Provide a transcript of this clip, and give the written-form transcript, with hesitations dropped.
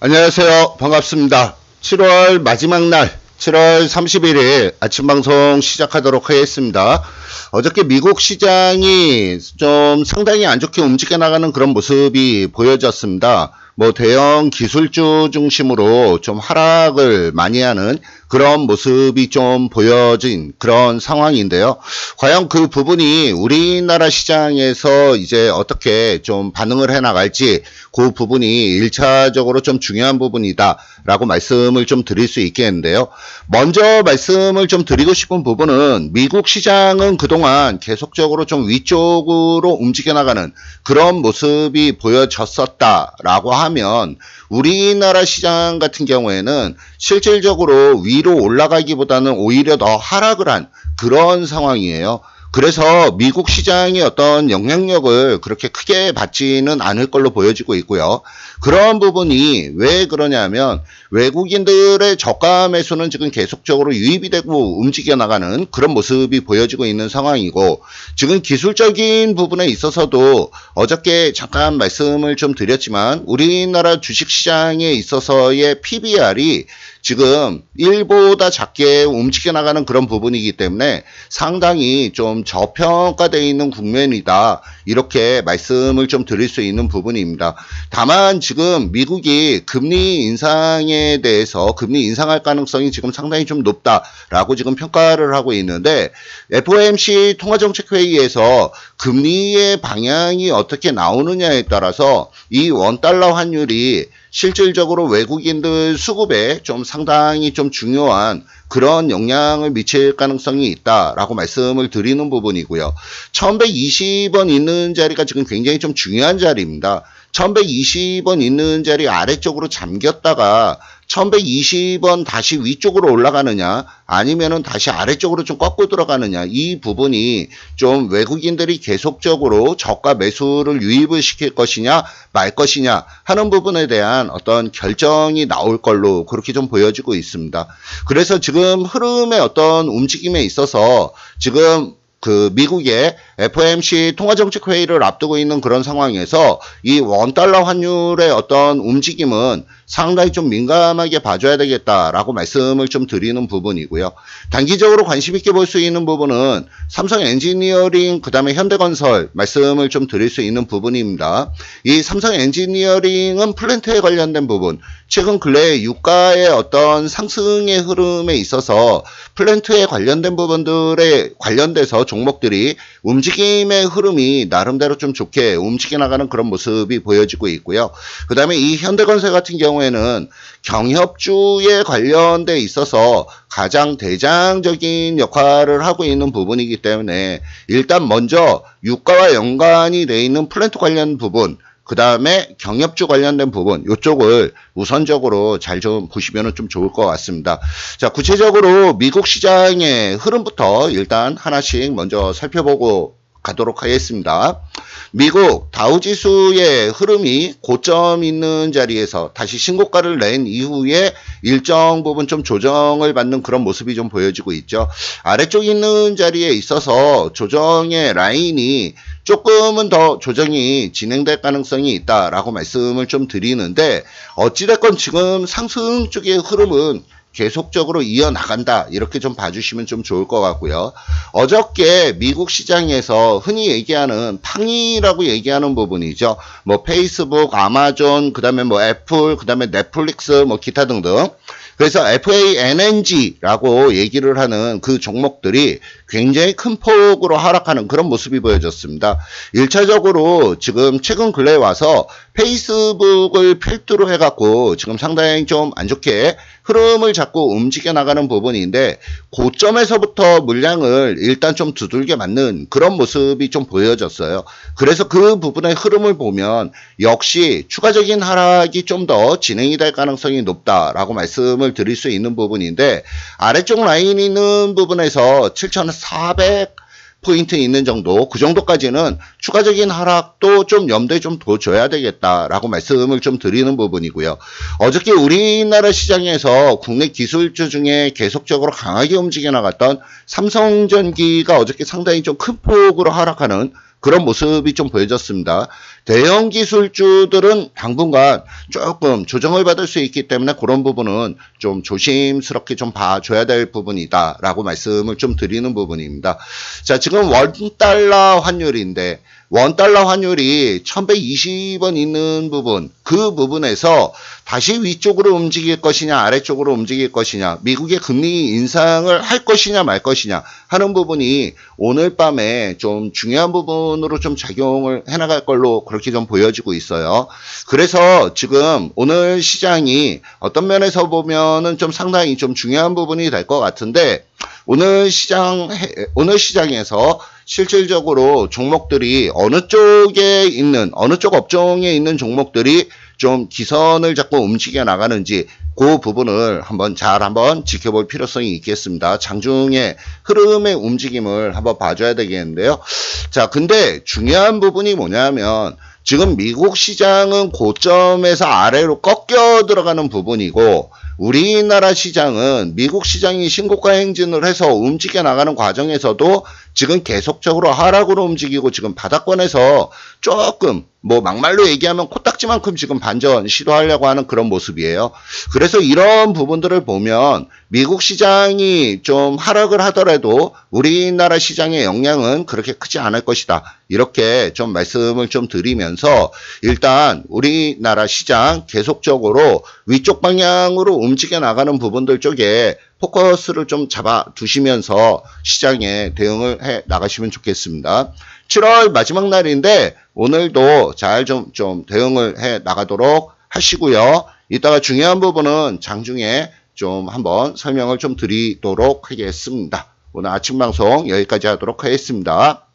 안녕하세요. 반갑습니다. 7월 마지막 날 7월 31일 아침 방송 시작하도록 하겠습니다. 어저께 미국 시장이 좀 상당히 안 좋게 움직여 나가는 그런 모습이 보여졌습니다. 대형 기술주 중심으로 좀 하락을 많이 하는 그런 모습이 좀 보여진 그런 상황인데요. 과연 그 부분이 우리나라 시장에서 이제 어떻게 좀 반응을 해 나갈지 그 부분이 1차적으로 좀 중요한 부분이다 라고 말씀을 좀 드릴 수 있겠는데요. 먼저 말씀을 좀 드리고 싶은 부분은 미국 시장은 그동안 계속적으로 좀 위쪽으로 움직여 나가는 그런 모습이 보여졌었다라고 하면 우리나라 시장 같은 경우에는 실질적으로 위로 올라가기보다는 오히려 더 하락을 한 그런 상황이에요. 그래서 미국 시장이 어떤 영향력을 그렇게 크게 받지는 않을 걸로 보여지고 있고요. 그런 부분이 왜 그러냐면 외국인들의 저가 매수는 지금 계속적으로 유입이 되고 움직여 나가는 그런 모습이 보여지고 있는 상황이고, 지금 기술적인 부분에 있어서도 어저께 잠깐 말씀을 좀 드렸지만 우리나라 주식시장에 있어서의 PBR이 지금 1보다 작게 움직여 나가는 그런 부분이기 때문에 상당히 좀 저평가되어 있는 국면이다, 이렇게 말씀을 좀 드릴 수 있는 부분입니다. 다만 지금 미국이 금리 인상에 대해서 금리 인상할 가능성이 지금 상당히 좀 높다라고 지금 평가를 하고 있는데, FOMC 통화정책회의에서 금리의 방향이 어떻게 나오느냐에 따라서 이 원달러 환율이 실질적으로 외국인들 수급에 좀 상당히 좀 중요한 그런 영향을 미칠 가능성이 있다라고 말씀을 드리는 부분이고요. 1120원 있는 자리가 지금 굉장히 좀 중요한 자리입니다. 1120원 있는 자리 아래쪽으로 잠겼다가 1120원 다시 위쪽으로 올라가느냐 아니면은 다시 아래쪽으로 좀 꺾고 들어가느냐, 이 부분이 좀 외국인들이 계속적으로 저가 매수를 유입을 시킬 것이냐 말 것이냐 하는 부분에 대한 어떤 결정이 나올 걸로 그렇게 좀 보여지고 있습니다. 그래서 지금 흐름의 어떤 움직임에 있어서 지금 미국의 FOMC 통화정책회의를 앞두고 있는 그런 상황에서 이 원달러 환율의 어떤 움직임은 상당히 좀 민감하게 봐줘야 되겠다라고 말씀을 좀 드리는 부분이고요. 단기적으로 관심 있게 볼 수 있는 부분은 삼성 엔지니어링, 그 다음에 현대건설 말씀을 좀 드릴 수 있는 부분입니다. 이 삼성 엔지니어링은 플랜트에 관련된 부분, 최근 근래 유가의 어떤 상승의 흐름에 있어서 플랜트에 관련된 부분들에 관련돼서 종목들이 움직임의 흐름이 나름대로 좀 좋게 움직여 나가는 그런 모습이 보여지고 있고요. 그 다음에 이 현대건설 같은 경우에는 경협주에 관련돼 있어서 가장 대장적인 역할을 하고 있는 부분이기 때문에 일단 먼저 유가와 연관이 돼 있는 플랜트 관련 부분, 그 다음에 경협주 관련된 부분, 이쪽을 우선적으로 잘 좀 보시면 좀 좋을 것 같습니다. 자, 구체적으로 미국 시장의 흐름부터 일단 하나씩 먼저 살펴보고 가도록 하겠습니다. 미국 다우지수의 흐름이 고점 있는 자리에서 다시 신고가를 낸 이후에 일정 부분 좀 조정을 받는 그런 모습이 좀 보여지고 있죠. 아래쪽 있는 자리에 있어서 조정의 라인이 조금은 더 조정이 진행될 가능성이 있다라고 말씀을 좀 드리는데, 어찌됐건 지금 상승 쪽의 흐름은 계속적으로 이어나간다, 이렇게 좀 봐주시면 좀 좋을 것 같고요. 어저께 미국 시장에서 흔히 얘기하는 팡이라고 얘기하는 부분이죠. 페이스북, 아마존, 그 다음에 애플, 그 다음에 넷플릭스, 기타 등등. 그래서 FANG라고 얘기를 하는 그 종목들이 굉장히 큰 폭으로 하락하는 그런 모습이 보여졌습니다. 1차적으로 지금 최근 근래에 와서 페이스북을 필두로 해갖고 지금 상당히 좀 안 좋게 흐름을 잡고 움직여 나가는 부분인데, 고점에서부터 물량을 일단 좀 두들겨 맞는 그런 모습이 좀 보여졌어요. 그래서 그 부분의 흐름을 보면 역시 추가적인 하락이 좀 더 진행이 될 가능성이 높다라고 말씀을 드릴 수 있는 부분인데, 아래쪽 라인 있는 부분에서 7,400 포인트 있는 정도, 그 정도까지는 추가적인 하락도 좀 염두에 좀 둬줘야 되겠다라고 말씀을 좀 드리는 부분이고요. 어저께 우리나라 시장에서 국내 기술주 중에 계속적으로 강하게 움직여 나갔던 삼성전기가 어저께 상당히 좀 큰 폭으로 하락하는 그런 모습이 좀 보여졌습니다. 대형 기술주들은 당분간 조금 조정을 받을 수 있기 때문에 그런 부분은 좀 조심스럽게 좀 봐줘야 될 부분이다라고 말씀을 좀 드리는 부분입니다. 자, 지금 원달러 환율인데 원달러 환율이 1120원 있는 부분, 그 부분에서 다시 위쪽으로 움직일 것이냐 아래쪽으로 움직일 것이냐, 미국의 금리 인상을 할 것이냐 말 것이냐 하는 부분이 오늘 밤에 좀 중요한 부분으로 좀 작용을 해나갈 걸로 그렇게 좀 보여지고 있어요. 그래서 지금 오늘 시장이 어떤 면에서 보면은 좀 상당히 좀 중요한 부분이 될 것 같은데, 오늘 시장에서 실질적으로 종목들이 어느 쪽에 있는, 어느 쪽 업종에 있는 종목들이 좀 기선을 잡고 움직여 나가는지 그 부분을 한번 지켜볼 필요성이 있겠습니다. 장중의 흐름의 움직임을 한번 봐줘야 되겠는데요. 자, 근데 중요한 부분이 뭐냐면 지금 미국 시장은 고점에서 아래로 꺾여 들어가는 부분이고, 우리나라 시장은 미국 시장이 신고가 행진을 해서 움직여 나가는 과정에서도 지금 계속적으로 하락으로 움직이고 지금 바닥권에서 조금 뭐 막말로 얘기하면 코딱지만큼 지금 반전 시도하려고 하는 그런 모습이에요. 그래서 이런 부분들을 보면 미국 시장이 좀 하락을 하더라도 우리나라 시장의 영향은 그렇게 크지 않을 것이다. 이렇게 좀 말씀을 좀 드리면서 일단 우리나라 시장 계속적으로 위쪽 방향으로 움직여 나가는 부분들 쪽에 포커스를 좀 잡아 두시면서 시장에 대응을 해 나가시면 좋겠습니다. 7월 마지막 날인데 오늘도 잘 좀 대응을 해 나가도록 하시고요. 이따가 중요한 부분은 장중에 좀 한번 설명을 좀 드리도록 하겠습니다. 오늘 아침 방송 여기까지 하도록 하겠습니다.